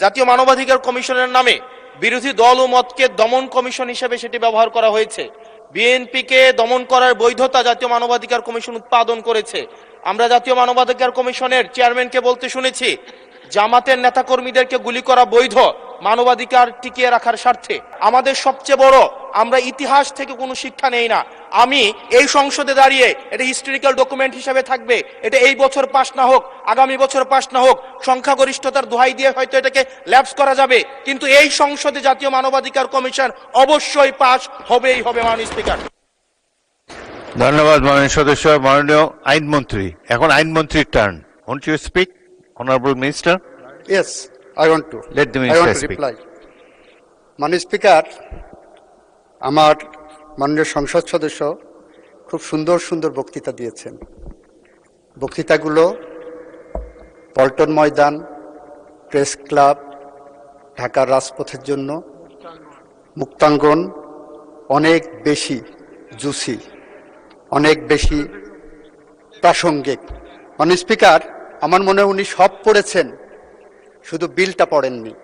জাতীয় মানবাধিকার কমিশনের নামে বিরোধী দল ও মতকে দমন কমিশন হিসেবে সেটি ব্যবহার করা হয়েছে। বিএনপিকে দমন করার বৈধতা জাতীয় মানবাধিকার কমিশন উৎপাদন করেছে। আমরা জাতীয় মানবাধিকার কমিশনের চেয়ারম্যানকে বলতে শুনেছি, জামাতের নেতাকর্মীদেরকে গুলি করা বৈধ, মানবাধিকার টিকিয়ে রাখার স্বার্থে। আমাদের সবচেয়ে বড়, আমরা ইতিহাস থেকে কোনো শিক্ষা নেই না। আমি এই সংসদে দাঁড়িয়ে, এটা হিস্টোরিক্যাল ডকুমেন্ট হিসেবে থাকবে, এটা এই বছর পাশ না হোক, আগামী বছর পাশ না হোক, সংখ্যাগরিষ্ঠতার দোহাই দিয়ে হয়তো এটাকে ল্যাপস করা যাবে, কিন্তু এই সংসদে জাতীয় মানবাধিকার কমিশন অবশ্যই পাশ হবেই হবে। মাননীয় স্পিকার, ধন্যবাদ মাননীয় সদস্য। মাননীয় আইনমন্ত্রী, এখন আইনমন্ত্রীর turn. Want you speak, honourable minister? Yes, I want to. Let the I minister want to speak. reply. মাননীয় স্পিকার, আমার মাননীয় সংসদ সদস্য খুব সুন্দর সুন্দর বক্তৃতা দিয়েছেন। বক্তৃতাগুলো পল্টন ময়দান, প্রেস ক্লাব, ঢাকার রাজপথের জন্য, মুক্তাঙ্গন অনেক বেশি জুসি, অনেক বেশি প্রাসঙ্গিক। মাননীয় স্পিকার, আমার মনে হয় উনি সব পড়েছেন, শুধু বিলটা পড়েননি।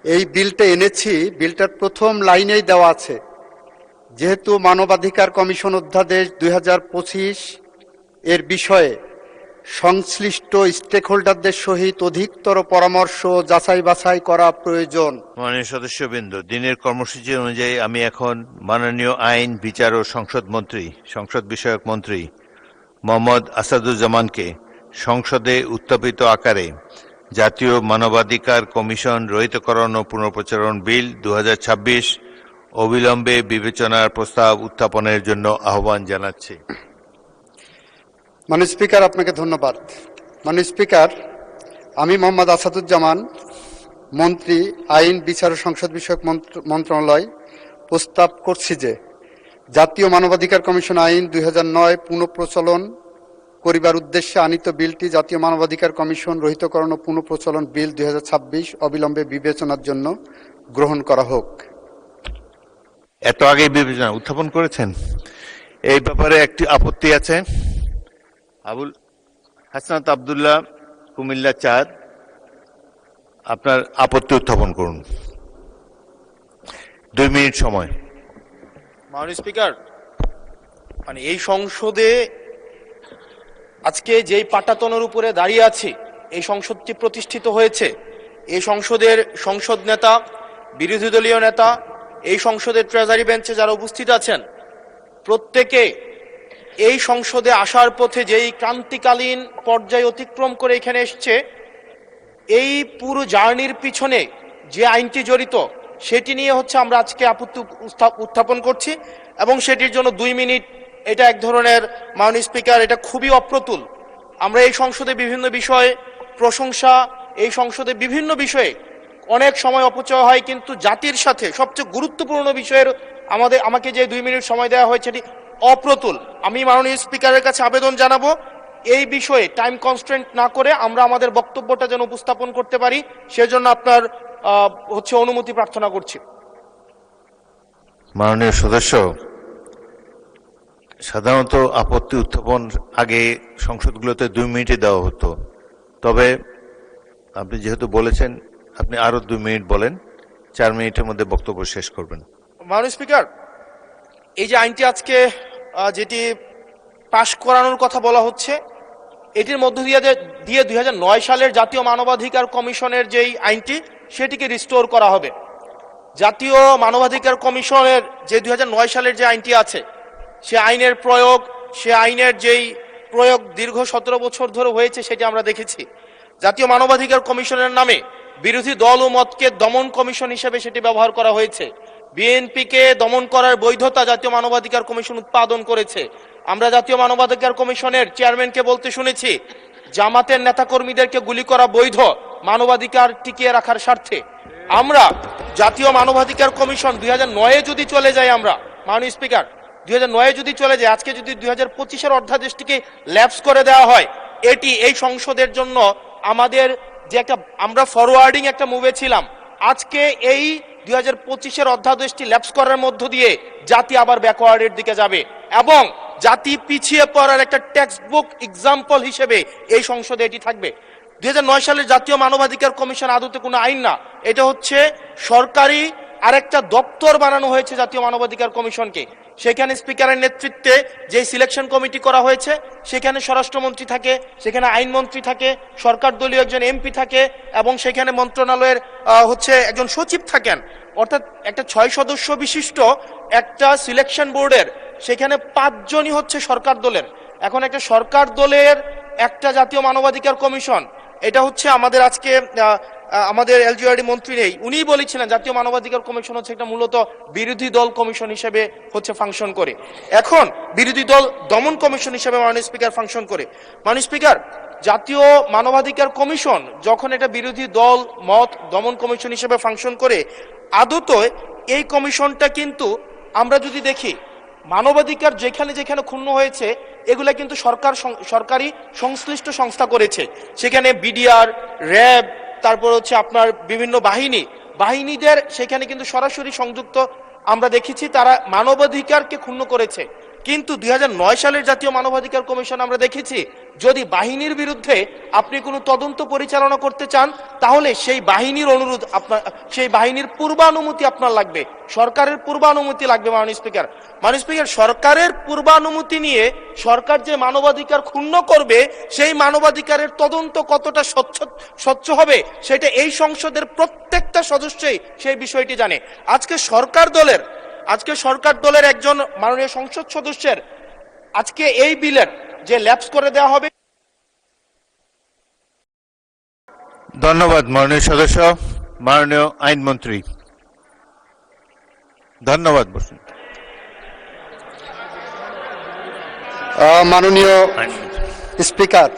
এই বিলটা এনেছি, বিলটার প্রথম লাইনেই দেওয়া আছে, যেহেতু মানবাধিকার কমিশন অধ্যাদেশ 2025 এর বিষয়ে সংশ্লিষ্ট স্টেকহোল্ডারদের সহিত অধিকতর পরামর্শ যাচাই বাছাই করা প্রয়োজন। মাননীয় সদস্যবৃন্দ, দিনের কর্মসূচি অনুযায়ী আমি এখন মাননীয় আইন, বিচার ও সংসদ বিষয়ক মন্ত্রী মোহাম্মদ আসাদুজ্জামানকে সংসদে উত্থাপিত আকারে জাতীয় মানবাধিকার কমিশন রহিতকরণ ও পুনঃপ্রচারণ বিল 2026 অবিলম্বে বিবেচনার প্রস্তাব উত্থাপনের জন্য আহ্বান জানাচ্ছি। মাননীয় স্পিকার, আপনাকে ধন্যবাদ। মাননীয় স্পিকার, আমি মোহাম্মদ আসাদুজ্জামান, মন্ত্রী আইন, বিচার ও সংসদ বিষয়ক মন্ত্রণালয়, প্রস্তাব করছি যে জাতীয় মানবাধিকার কমিশন আইন 2009 পুনঃপ্রচলন করিবার উদ্দেশ্যে আনিত বিলটি জাতীয় মানবাধিকার কমিশন রহিতকরণ ও পুনঃপ্রচলন বিল 2026 অবিলম্বে বিবেচনার জন্য গ্রহণ করা হোক। এত আগে বিবেচনা উত্থাপন করেছেন, এই ব্যাপারে একটি আপত্তি আছে। আবুল হাসনাত আব্দুল্লাহ, কুমিল্লা 4, আপনার আপত্তি উত্থাপন করুন। 2 মিনিট সময়। মাননীয় স্পিকার, মানে এই সংসদে আজকে যেই পাটাতনের উপরে দাঁড়িয়ে আছি, এই সংসদটি প্রতিষ্ঠিত হয়েছে, এই সংসদের সংসদ নেতা, বিরোধী দলীয় নেতা, এই সংসদের ট্রেজারি বেঞ্চে যারা উপস্থিত আছেন, প্রত্যেকে এই সংসদে আসার পথে যেই ক্রান্তিকালীন পর্যায় অতিক্রম করে এখানে এসছে, এই পুরো জার্নির পিছনে যে আইনটি জড়িত সেটি নিয়ে হচ্ছে আমরা আজকে আপত্তি উত্থাপন করছি, এবং সেটির জন্য 2 মিনিট, এটা এক ধরনের, মাননীয় স্পিকার, এটা খুবই অপ্রতুল। আমরা এই সংসদে বিভিন্ন বিষয়ে প্রশংসা, এই সংসদে বিভিন্ন বিষয়ে অনেক সময় অপচয় হয়, কিন্তু জাতির সাথে সবচেয়ে গুরুত্বপূর্ণ বিষয়ের আমাকে যে 2 মিনিট সময় দেওয়া হয়েছে এটি অপ্রতুল। আমি মাননীয় স্পিকারের কাছে আবেদন জানাবো, এই বিষয়ে টাইম কনস্ট্রেন্ট না করে আমরা আমাদের বক্তব্যটা যেন উপস্থাপন করতে পারি, সেজন্য আপনার অনুমতি প্রার্থনা করছি। মাননীয় সদস্য, সাধারণত আপত্তি উত্থাপন আগে সংসদগুলোতে 2 মিনিটে দেওয়া হতো, তবে আপনি যেহেতু বলেছেন, আপনি আরো 2 মিনিট বলেন, 4 মিনিটের মধ্যে বক্তব্য শেষ করবেন। মাননীয় স্পিকার, এই যে আইনটি আজকে যেটি পাশ করানোর কথা বলা হচ্ছে, এটির মধ্য দিয়ে 2009 সালের জাতীয় মানবাধিকার কমিশনের যেই আইনটি, সেটিকে রিস্টোর করা হবে। জাতীয় মানবাধিকার কমিশনের যে 2009 সালের যে আইনটি আছে, সে আইনের প্রয়োগ দীর্ঘ 17 বছর ধরে হয়েছে, সেটি আমরা দেখেছি। জাতীয় মানবাধিকার কমিশনের নামে বিরোধী দল ও মতকে দমন কমিশন হিসেবে সেটি ব্যবহার করা হয়েছে। বিএনপিকে দমন করার বৈধতা জাতীয় মানবাধিকার কমিশন উৎপাদন করেছে। আমরা জাতীয় মানবাধিকার কমিশনের চেয়ারম্যানকে বলতে শুনেছি, জামাতের নেতাকর্মীদেরকে গুলি করা বৈধ, মানবাধিকার টিকিয়ে রাখার স্বার্থে। আমরা জাতীয় মানবাধিকার কমিশন 2009-এ যদি চলে যাই, আমরা মাননীয় স্পিকার 2009-এ যদি চলে যায়, আজকে যদি 2025-এর অধ্যাদেশটিকে ল্যাপস করে দেওয়া হয়, এটি এই সংসদের জন্য আমাদের যে আমরা ফরওয়ার্ডিং একটা মুভে ছিলাম, আজকে এই 2025-এর অধ্যাদেশটি ল্যাপস করার মধ্য দিয়ে জাতি আবার ব্যাকওয়ার্ডের দিকে যাবে, এবং জাতি পিছিয়ে পড়ার একটা টেক্সট বুক এক্সাম্পল হিসেবে এই সংসদে এটি থাকবে। 2009 সালের জাতীয় মানবাধিকার কমিশন আদতে কোনো আইন না, এটা হচ্ছে সরকারি আরেকটা দপ্তর বানানো হয়েছে জাতীয় মানবাধিকার কমিশনকে। সেখানে স্পিকারের নেতৃত্বে যে সিলেকশন কমিটি করা হয়েছে, সেখানে স্বরাষ্ট্রমন্ত্রী থাকে, সেখানে আইনমন্ত্রী থাকে, সরকার দলীয় একজন এমপি থাকে, এবং সেখানে মন্ত্রণালয়ের হচ্ছে একজন সচিব থাকেন। অর্থাৎ একটা 6 সদস্য বিশিষ্ট একটা সিলেকশন বোর্ডের সেখানে 5 জনই হচ্ছে সরকার দলের। এখন একটা সরকার দলের একটা জাতীয় মানবাধিকার কমিশন, এটা হচ্ছে আমাদের আজকে আমাদের এলজিআরডি মন্ত্রী নেই, উনিই বলেছিলেন জাতীয় মানবাধিকার কমিশন হচ্ছে একটা মূলত বিরোধী দল কমিশন হিসেবে হচ্ছে ফাংশন করে। এখন বিরোধী দল দমন কমিশন হিসেবে মাননীয় স্পিকার ফাংশন করে। মাননীয় স্পিকার, জাতীয় মানবাধিকার কমিশন যখন এটা বিরোধী দল মত দমন কমিশন হিসেবে ফাংশন করে, আদতে এই কমিশনটা কিন্তু আমরা যদি দেখি মানবাধিকার যেখানে যেখানে ক্ষুণ্ণ হয়েছে এগুলা কিন্তু সরকারি সংশ্লিষ্ট সংস্থা করেছে। সেখানে বিডিআর, র্যাব, তারপর হচ্ছে আপনার বিভিন্ন বাহিনীদের সেখানে কিন্তু সরাসরি সংযুক্ত আমরা দেখেছি, তারা মানবাধিকারকে ক্ষুণ্ণ করেছে। কিন্তু 2009 সালের জাতীয় মানবাধিকার কমিশন আমরা দেখেছি, যদি বাহিনীর বিরুদ্ধে আপনি কোনো তদন্ত পরিচালনা করতে চান, তাহলে সেই বাহিনীর অনুরোধ আপনার, সেই বাহিনীর পূর্বানুমতি আপনার লাগবে, সরকারের পূর্বানুমতি লাগবে। মাননীয় স্পিকার, সরকারের পূর্বানুমতি নিয়ে সরকার যে মানবাধিকার ক্ষুণ্ণ করবে, সেই মানবাধিকারের তদন্ত কতটা স্বচ্ছ হবে সেটা এই সংসদের প্রত্যেকটা সদস্যই সেই বিষয়টি জানে। আজকে সরকার দলের একজন মাননীয় সংসদ সদস্যের আজকে এই বিলের যে ল্যাপস করে দেওয়া হবে। ধন্যবাদ মাননীয় সদস্য। মাননীয় আইনমন্ত্রী, ধন্যবাদ। বসুন। মাননীয় স্পিকার,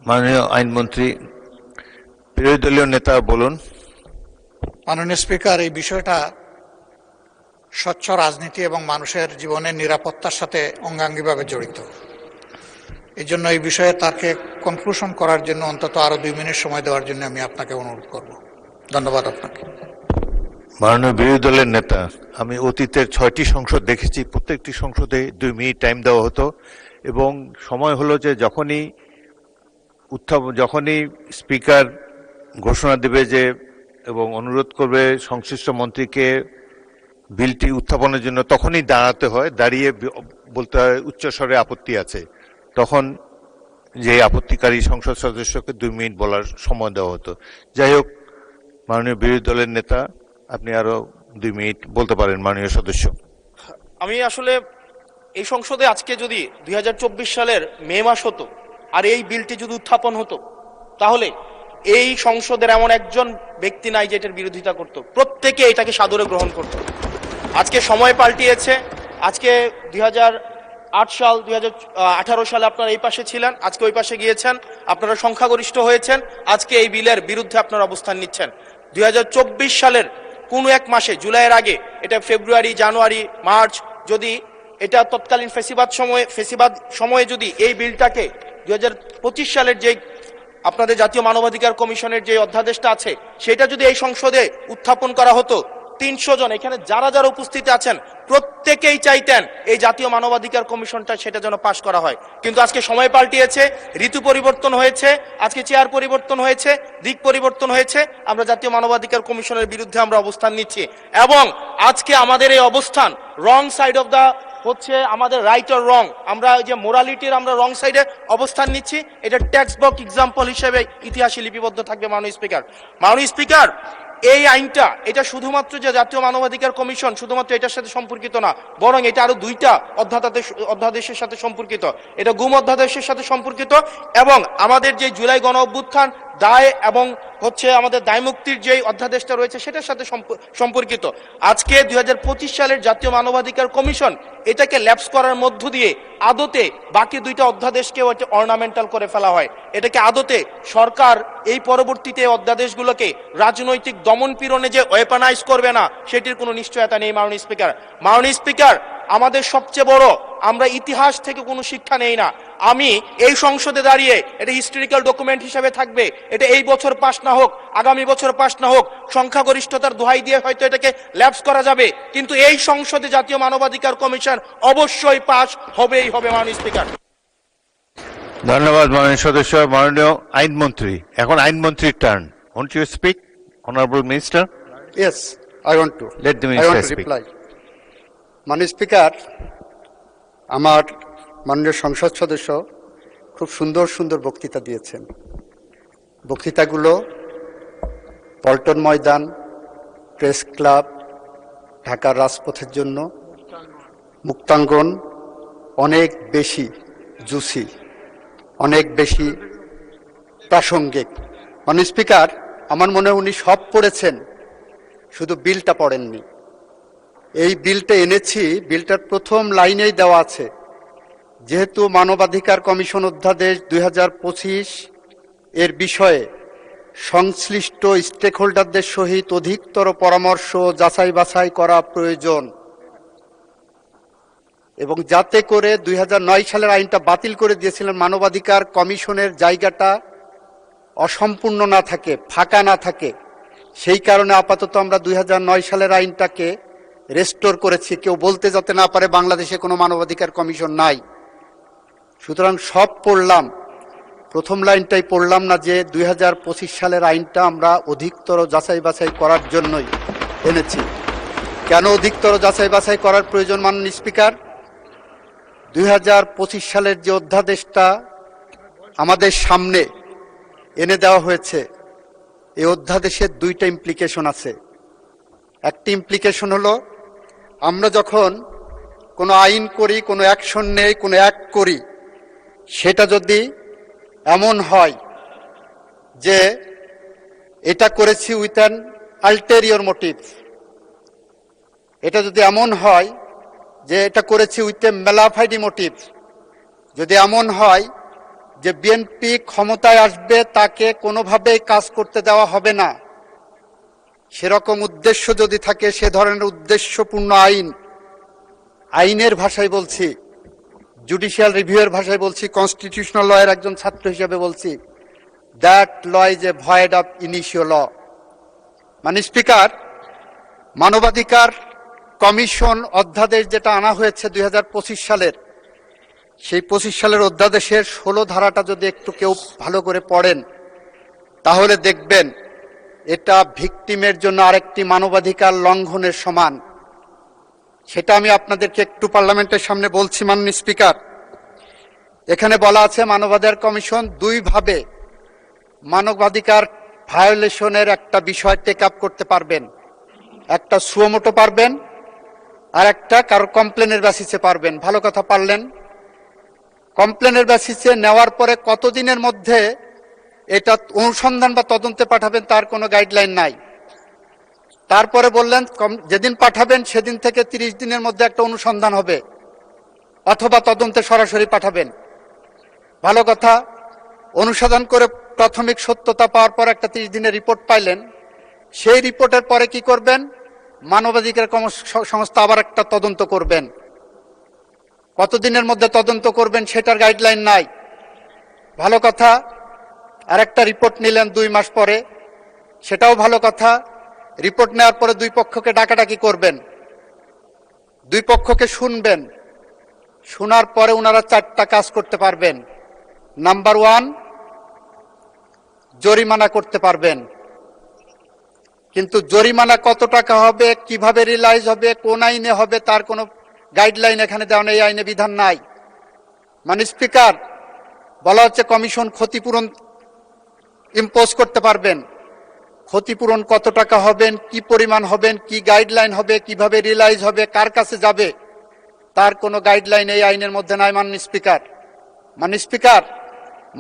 মাননীয় আইনমন্ত্রী, বিরোধী দলীয় নেতা বলুন। মাননীয় স্পিকার, এই বিষয়টা স্বচ্ছ রাজনীতি এবং মানুষের জীবনের নিরাপত্তার সাথে অঙ্গাঙ্গিভাবে জড়িত। এই জন্য এই বিষয়ে তাকে কনক্লুশন করার জন্য অন্তত আরো 2 মিনিট সময় দেওয়ার জন্য আমি আপনাকে অনুরোধ করব। ধন্যবাদ আপনাকে। মাননীয় বিরোধী দলের নেতা, আমি অতীতের 6টি সংসদ দেখেছি, প্রত্যেকটি সংসদে 2 মিনিট টাইম দেওয়া হতো, এবং সময় হলো যে যখনই স্পিকার ঘোষণা দেবে যে এবং অনুরোধ করবে সংশ্লিষ্ট মন্ত্রীকে বিলটি উত্থাপনের জন্য, তখনই দাঁড়াতে হয়, দাঁড়িয়ে বলতে হয় উচ্চস্বরে আপত্তি আছে। তখন যে আপত্তিকারী সংসদ সদস্যকে 2 মিনিট বলার সময় দেওয়া হতো। যাই হোক, মাননীয় বিরোধী দলের নেতা, আপনি আরো 2 মিনিট বলতে পারেন। মাননীয় সদস্য, আমি আসলে এই সংসদে আজকে যদি 2024 সালের মে মাস হতো আর এই বিলটি যদি উত্থাপন হতো, তাহলে এই সংসদের এমন একজন ব্যক্তি নাই যে এটার বিরোধিতা করত, প্রত্যেকে এটাকে সাদরে গ্রহণ করত। আজকে সময় পাল্টিয়েছে। আজকে 2008 সাল, 2018 সালে আপনারা এই পাশে ছিলেন, আজকে ওই পাশে গিয়েছেন, আপনারা সংখ্যাগরিষ্ঠ হয়েছেন, আজকে এই বিলের বিরুদ্ধে আপনারা অবস্থান নিচ্ছেন। 2024 সালের কোন এক মাসে, জুলাইয়ের আগে, এটা ফেব্রুয়ারি, জানুয়ারি, মার্চ, যদি এটা তৎকালীন ফেসিবাদ সময়ে যদি এই বিলটাকে 2025 সালের যে আপনাদের জাতীয় মানবাধিকার কমিশনের যে অধ্যাদেশটা আছে সেটা যদি এই সংসদে উত্থাপন করা হতো, 300 জন এখানে যারা উপস্থিত আছেন প্রত্যেকেই চাইতেন এই জাতীয় মানবাধিকার কমিশনটা সেটা যেন পাশ করা হয়। কিন্তু আজকে সময় পাল্টিয়েছে, ঋতু পরিবর্তন হয়েছে, আজকে চেয়ার পরিবর্তন হয়েছে, দিক পরিবর্তন হয়েছে, আমরা জাতীয় মানবাধিকার কমিশনের বিরুদ্ধে আমরা অবস্থান নিচ্ছি। এবং আজকে আমাদের এই অবস্থান রং সাইড অফ দা হচ্ছে আমাদের রাইট অর রং, আমরা যে মোরালিটির আমরা রং সাইডে অবস্থান নিচ্ছি, এটা টেক্সট বুক এক্সাম্পল হিসেবে ইতিহাসে লিপিবদ্ধ থাকবে। মাননীয় স্পিকার, এই আইনটা এটা শুধুমাত্র যে জাতীয় মানবাধিকার কমিশন শুধুমাত্র এটার সাথে সম্পর্কিত না, বরং এটা আরো 2টা অধ্যাদেশের সাথে সম্পর্কিত। এটা গুম অধ্যাদেশের সাথে সম্পর্কিত, এবং আমাদের যে জুলাই গণ অভ্যুত্থান দায় এবং হচ্ছে আমাদের দায় মুক্তির যে অধ্যাদেশটা রয়েছে সেটার সাথে সম্পর্কিত। আজকে 2025 সালের জাতীয় মানবাধিকার কমিশন এটাকে ল্যাপস করার মধ্য দিয়ে আদতে বাকি 2টা অধ্যাদেশকে অর্নামেন্টাল করে ফেলা হয়। এটাকে আদতে সরকার এই পরবর্তীতে অধ্যাদেশগুলোকে রাজনৈতিক দমন পীড়নে যে ওয়েপনাইজ করবে না, সেটির কোনো নিশ্চয়তা নেই। মাননীয় স্পিকার, আমাদের সবচেয়ে বড়, আমরা ইতিহাস থেকে কোনো শিক্ষা নেই না, আমি এই সংসদে দাঁড়িয়ে এটা হিস্টোরিক্যাল ডকুমেন্ট হিসেবে থাকবে, এটা এই বছর পাস না হোক, আগামী বছর পাস না হোক, সংখ্যাগরিষ্ঠতার দোহাই দিয়ে হয়তো এটাকে ল্যাপস করা যাবে, কিন্তু এই সংসদে জাতীয় মানবাধিকার কমিশন অবশ্যই পাস হবেই হবে। মাননীয় স্পিকার, ধন্যবাদ মাননীয় সদস্য। মাননীয় আইনমন্ত্রী, এখন আইনমন্ত্রীর turn. Won't you speak, honourable minister? Yes, I want to. Let the I minister want to speak. reply. মাননীয় স্পিকার, আমার মাননীয় সংসদ সদস্য খুব সুন্দর সুন্দর বক্তৃতা দিয়েছেন। বক্তৃতাগুলো পল্টন ময়দান, প্রেস ক্লাব, ঢাকার রাজপথের জন্য, মুক্তাঙ্গন অনেক বেশি জুসি, অনেক বেশি প্রাসঙ্গিক। মাননীয় স্পিকার, আমার মনে হয় উনি সব পড়েছেন, শুধু বিলটা পড়েননি। এই বিলটা এনেছি, বিলটার প্রথম লাইনেই দেওয়া আছে, যেহেতু মানবাধিকার কমিশন অধ্যাদেশ 2025 এর বিষয়ে সংশ্লিষ্ট স্টেক হোল্ডারদের সহিত অধিকতর পরামর্শ যাচাই বাছাই করা প্রয়োজন, এবং যাতে করে 2009 সালের আইনটা বাতিল করে দিয়েছিলেন, মানবাধিকার কমিশনের জায়গাটা অসম্পূর্ণ না থাকে, ফাঁকা না থাকে, সেই কারণে আপাতত আমরা 2009 সালের আইনটাকে রেস্টোর করেছি, কেউ বলতে যাতে না পারে বাংলাদেশে কোনো মানবাধিকার কমিশন নাই। সুতরাং সব পড়লাম, প্রথম লাইনটাই পড়লাম না, যে 2025 সালের আইনটা আমরা অধিকতর যাচাই বাছাই করার জন্যই এনেছি। কেন অধিকতর যাচাই বাছাই করার প্রয়োজন মাননীয় স্পিকার? 2025 সালের যে অধ্যাদেশটা আমাদের সামনে এনে দেওয়া হয়েছে, এই অধ্যাদেশের দুইটা ইমপ্লিকেশন আছে। একটি ইমপ্লিকেশন হলো, আমরা যখন কোনো আইন করি, কোনো অ্যাকশন নেই, কোনো অ্যাক্ট করি, সেটা যদি এমন হয় যে এটা করেছি উইথ অ্যান আল্টেরিয়র মোটিভ, এটা যদি এমন হয় যে এটা করেছি উইথ এ মেলাফাইডি মোটিভ, যদি এমন হয় যে বিএনপি ক্ষমতায় আসবে, তাকে কোনোভাবেই কাজ করতে দেওয়া হবে না, সেরকম উদ্দেশ্য যদি থাকে, সে ধরনের উদ্দেশ্যপূর্ণ আইন, আইনের ভাষায় বলছি, জুডিশিয়াল রিভিউয়ের ভাষায় বলছি, কনস্টিটিউশনাল লয়ের একজন ছাত্র হিসেবে বলছি, that law is a void of initial law. মানে স্পিকার, মানবাধিকার কমিশন অধ্যাদেশ যেটা আনা হয়েছে 2025 সালের, সেই 25 সালের অধ্যাদেশের 16 ধারাটা যদি একটু কেউ ভালো করে পড়েন, তাহলে দেখবেন এটা ভিকটিমের জন্য আরেকটি মানবাধিকার লঙ্ঘনের সমান। সেটা আমি আপনাদেরকে একটু পার্লামেন্টের সামনে বলছি। মাননীয় স্পিকার, এখানে বলা আছে মানবাধিকার কমিশন দুইভাবে মানবাধিকার ভায়োলেশনের একটা বিষয় টেক আপ করতে পারবেন। একটা সুমোটো পারবেন, আর একটা কারো কমপ্লেনের বেসিসে পারবেন। ভালো কথা পারলেন। কমপ্লেনের বেসিসে নেওয়ার পরে কতদিনের মধ্যে এটা অনুসন্ধান বা তদন্তে পাঠাবেন তার কোনো গাইডলাইন নাই। তারপরে বললেন যেদিন পাঠাবেন সেদিন থেকে 30 দিনের মধ্যে একটা অনুসন্ধান হবে, অথবা তদন্তে সরাসরি পাঠাবেন। ভালো কথা, অনুসন্ধান করে প্রাথমিক সত্যতা পাওয়ার পর একটা 30 দিনের রিপোর্ট পাইলেন। সেই রিপোর্টের পরে কি করবেন? মানবাধিকার সংস্থা আবার একটা তদন্ত করবেন। কতদিনের মধ্যে তদন্ত করবেন সেটার গাইডলাইন নাই। ভালো কথা, আর একটা রিপোর্ট নিলেন 2 মাস পরে, সেটাও ভালো কথা। রিপোর্ট নেওয়ার পরে দুই পক্ষকে ডাকাডাকি করবেন, দুই পক্ষকে শুনবেন, শোনার পরে ওনারা 4টা কাজ করতে পারবেন। নাম্বার 1, জরিমানা করতে পারবেন। কিন্তু জরিমানা কত টাকা হবে, কিভাবে রিলাইজ হবে, কোন আইনে হবে, তার কোনো গাইডলাইন এখানে দেওয়া নেই, আইনে বিধান নাই। মানে স্পিকার, বলা হচ্ছে কমিশন ক্ষতিপূরণ ইম্পোজ করতে পারবেন। ক্ষতিপূরণ কত টাকা হবেন, কি পরিমাণ হবেন, কি গাইডলাইন হবে, কিভাবে রিলাইজ হবে, কার কাছে যাবে, তার কোনো গাইডলাইন এই আইনের মধ্যে নাই। মাননীয় স্পিকার, মাননীয় স্পিকার,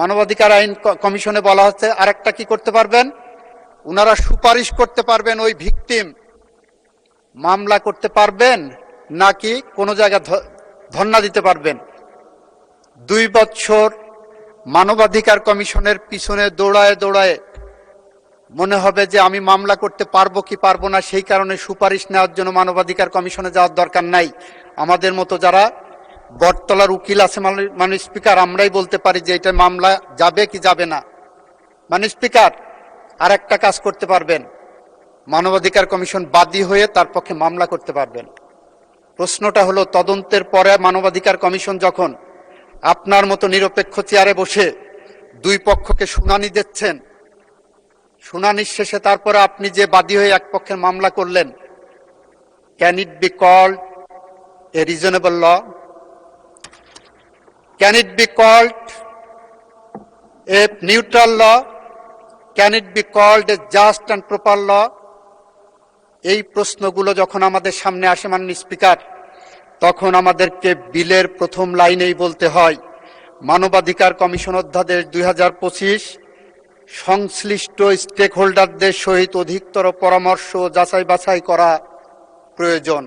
মানবাধিকার আইন কমিশনে বলা হচ্ছে আরেকটা কি করতে পারবেন, ওনারা সুপারিশ করতে পারবেন ওই ভিকটিম মামলা করতে পারবেন নাকি কোনো জায়গায় ধর্ণা দিতে পারবেন। 2 বছর মানবাধিকার কমিশনের পিছনে দৌড়ায় দৌড়ায় মনে হবে যে আমি মামলা করতে পারবো কি পারবো না, সেই কারণে সুপারিশ নেওয়ার জন্য মানবাধিকার কমিশনে যাওয়ার দরকার নাই। আমাদের মতো যারা বটতলার উকিল আছে মাননীয় স্পিকার, আমরাই বলতে পারি যে এটা মামলা যাবে কি যাবে না। মাননীয় স্পিকার, আর একটা কাজ করতে পারবেন, মানবাধিকার কমিশন বাদী হয়ে তার পক্ষে মামলা করতে পারবেন। প্রশ্নটা হলো, তদন্তের পরে মানবাধিকার কমিশন যখন আপনার মতো নিরপেক্ষ চেয়ারে বসে দুই পক্ষকে শুনানি দিচ্ছেন, শুনানির শেষে তারপরে আপনি যে বাদী হয়ে এক পক্ষের মামলা করলেন, can it be called a reasonable law? Can it be called a neutral law? Can it be called a just and proper law? এই প্রশ্নগুলো যখন আমাদের সামনে আসে মাননীয় স্পিকার, তখন আমাদেরকে বিলের প্রথম লাইনেই বলতে হয়, মানবাধিকার কমিশন অধ্যাদেশ 2025 সংশ্লিষ্ট স্টেক হোল্ডারদের সহিত অধিকতর পরামর্শ যাচাই বাছাই করা প্রয়োজন।